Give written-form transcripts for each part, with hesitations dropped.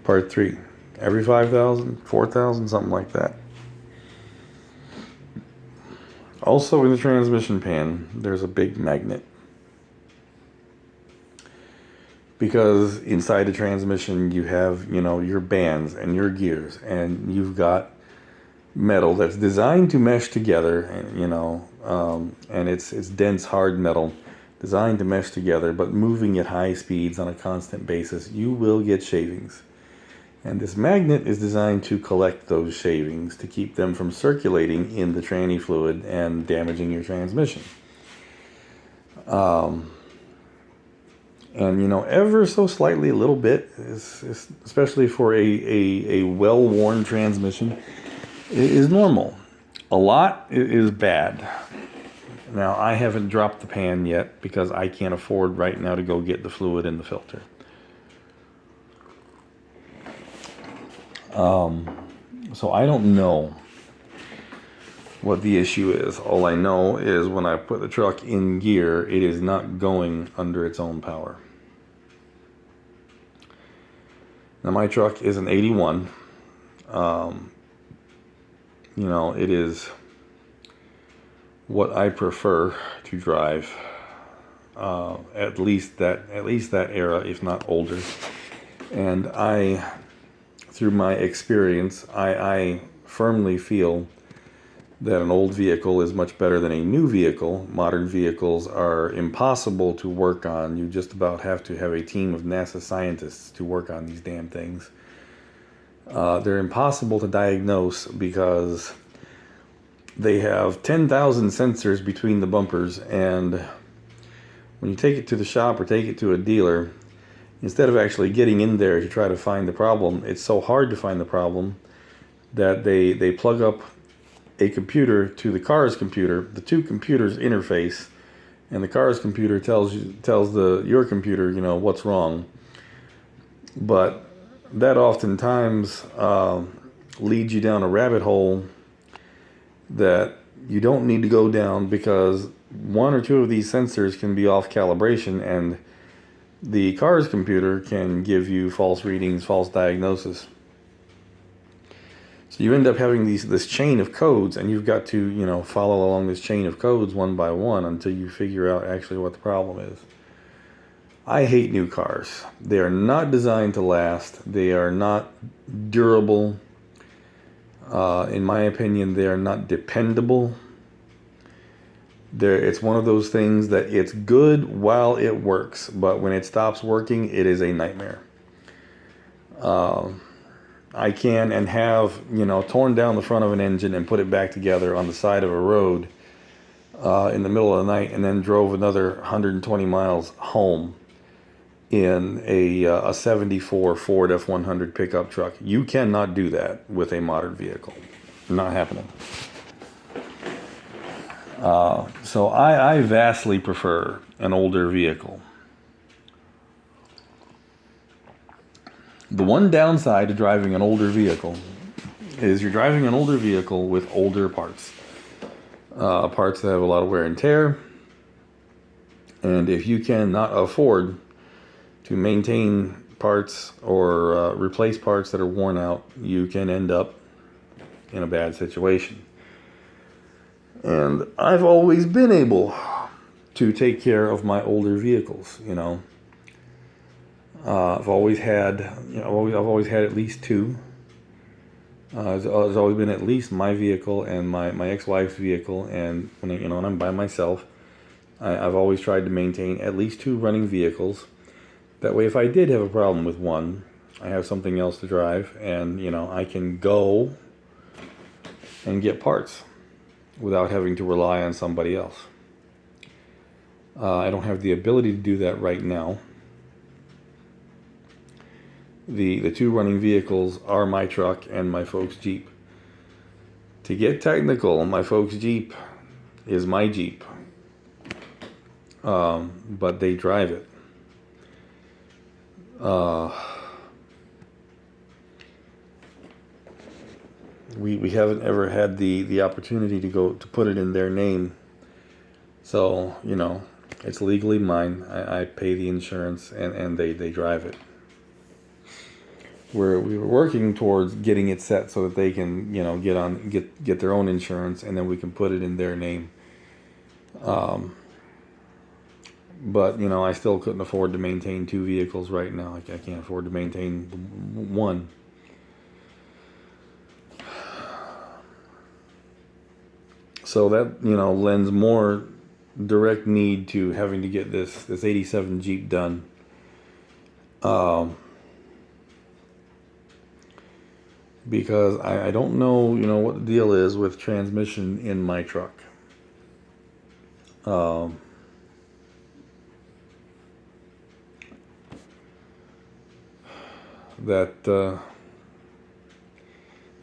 Part 3. Every 5,000, 4,000, something like that. Also in the transmission pan, there's a big magnet. Because inside the transmission you have, your bands and your gears, and you've got metal that's designed to mesh together, and it's dense, hard metal designed to mesh together, but moving at high speeds on a constant basis, you will get shavings. And this magnet is designed to collect those shavings to keep them from circulating in the tranny fluid and damaging your transmission. And ever so slightly, a little bit, especially for a well-worn transmission, is normal. A lot is bad. Now, I haven't dropped the pan yet because I can't afford right now to go get the fluid in the filter. So I don't know what the issue is. All I know is when I put the truck in gear, it is not going under its own power. Now, my truck is an 81. It is what I prefer to drive. At least that era, if not older. And through my experience, I firmly feel that an old vehicle is much better than a new vehicle. Modern vehicles are impossible to work on. You just about have to have a team of NASA scientists to work on these damn things. They're impossible to diagnose because they have 10,000 sensors between the bumpers, and when you take it to the shop or take it to a dealer, instead of actually getting in there to try to find the problem, it's so hard to find the problem that they plug up a computer to the car's computer. The two computers interface, and the car's computer tells your computer, what's wrong. But that oftentimes leads you down a rabbit hole that you don't need to go down, because one or two of these sensors can be off calibration, and the car's computer can give you false readings, false diagnosis. So you end up having this chain of codes, and you've got to, follow along this chain of codes one by one until you figure out actually what the problem is. I hate new cars. They are not designed to last. They are not durable. In my opinion, they are not dependable. It's one of those things that it's good while it works, but when it stops working, it is a nightmare. I can and have, torn down the front of an engine and put it back together on the side of a road in the middle of the night, and then drove another 120 miles home in a 74 Ford F-100 pickup truck. You cannot do that with a modern vehicle. Not happening. So I vastly prefer an older vehicle. The one downside to driving an older vehicle is you're driving an older vehicle with older parts. Parts that have a lot of wear and tear. And if you cannot afford to maintain parts or replace parts that are worn out, you can end up in a bad situation. And I've always been able to take care of my older vehicles. I've always had, I've always had at least two. It's always been at least my vehicle and my ex-wife's vehicle, and when I'm by myself, I've always tried to maintain at least two running vehicles. That way, if I did have a problem with one, I have something else to drive, and I can go and get parts without having to rely on somebody else. I don't have the ability to do that right now. The two running vehicles are my truck and my folks' Jeep. To get technical, my folks' Jeep is my Jeep, but they drive it. We haven't ever had the opportunity to put it in their name, so it's legally mine. I pay the insurance, and they drive it. we were working towards getting it set so that they can, get their own insurance, and then we can put it in their name. But I still couldn't afford to maintain 2 vehicles right now. I can't afford to maintain one. So that lends more direct need to having to get this 87 Jeep done. Because I don't know what the deal is with transmission in my truck. That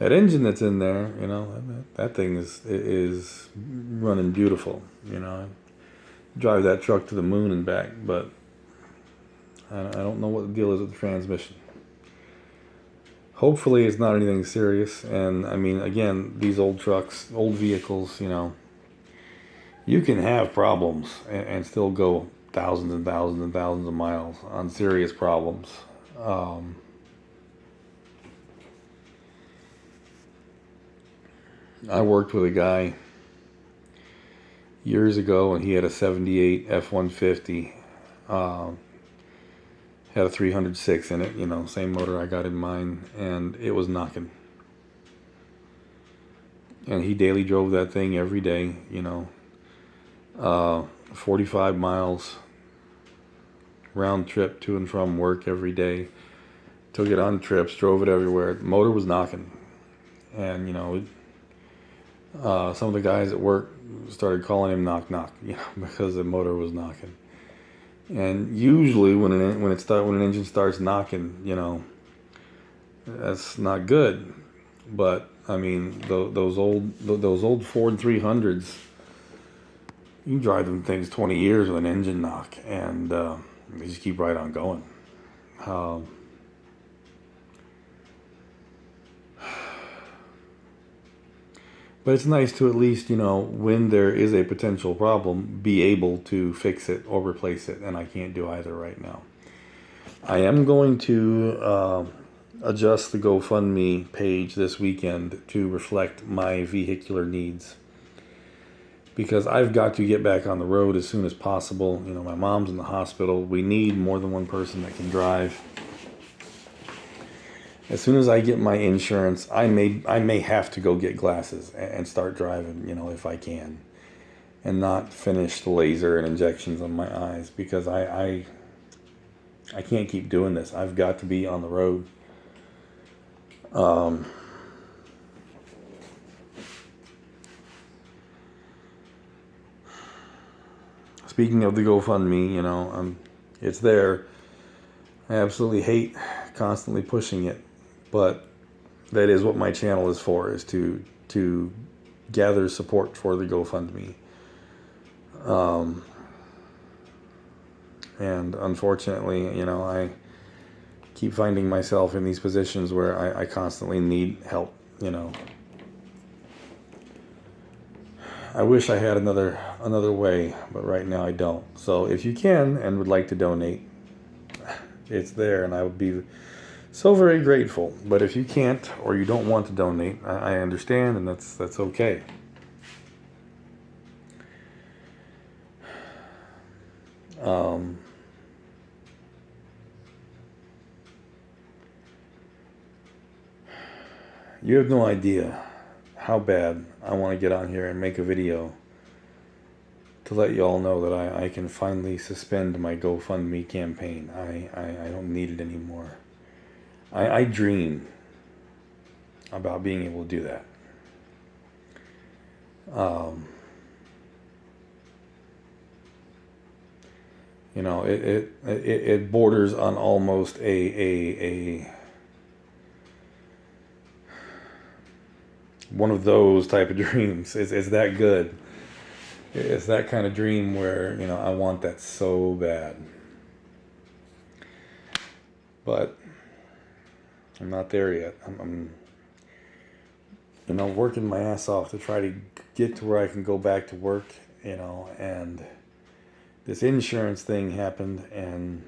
engine that's in there, that thing is running beautiful. I drive that truck to the moon and back, but I don't know what the deal is with the transmission. Hopefully it's not anything serious. And I mean, again, these old trucks, old vehicles, you can have problems and still go thousands and thousands and thousands of miles on serious problems. I worked with a guy years ago, and he had a 78 F-150. Had a 306 in it, same motor I got in mine, and it was knocking. And he daily drove that thing every day, 45 miles round trip to and from work every day. Took it on trips, drove it everywhere. The motor was knocking. And, some of the guys at work started calling him knock knock, because the motor was knocking. And usually when an engine starts knocking, that's not good. But I mean, those old Ford 300s, you can drive them things 20 years with an engine knock, and they just keep right on going. But it's nice to at least, when there is a potential problem, be able to fix it or replace it. And I can't do either right now. I am going to adjust the GoFundMe page this weekend to reflect my vehicular needs. Because I've got to get back on the road as soon as possible. My mom's in the hospital. We need more than one person that can drive. As soon as I get my insurance, I may have to go get glasses and start driving, if I can, and not finish the laser and injections on my eyes, because I can't keep doing this. I've got to be on the road. Speaking of the GoFundMe, it's there. I absolutely hate constantly pushing it. But that is what my channel is for, is to gather support for the GoFundMe. And unfortunately, I keep finding myself in these positions where I constantly need help, I wish I had another way, but right now I don't. So if you can and would like to donate, it's there, and I would be so very grateful. But if you can't, or you don't want to donate, I understand, and that's okay. You have no idea how bad I want to get on here and make a video to let you all know that I can finally suspend my GoFundMe campaign. I don't need it anymore. I dream about being able to do that. It borders on almost a one of those type of dreams. It's that good. It's that kind of dream where, I want that so bad. But I'm not there yet. I'm working my ass off to try to get to where I can go back to work, and this insurance thing happened, and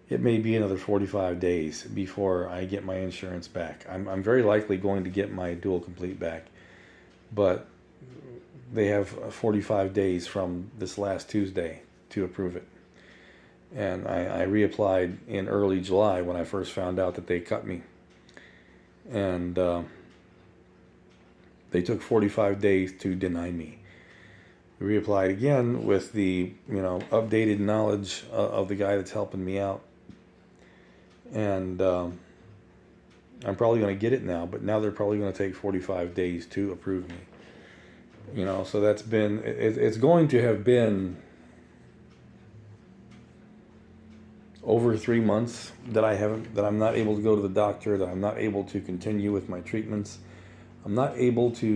it may be another 45 days before I get my insurance back. I'm very likely going to get my dual complete back, but they have 45 days from this last Tuesday to approve it. And I reapplied in early July when I first found out that they cut me. And they took 45 days to deny me. Reapplied again with the updated knowledge of the guy that's helping me out. And I'm probably going to get it now, but now they're probably going to take 45 days to approve me. So that's been, it's going to have been over 3 months that I'm not able to go to the doctor, that I'm not able to continue with my treatments. I'm not able to,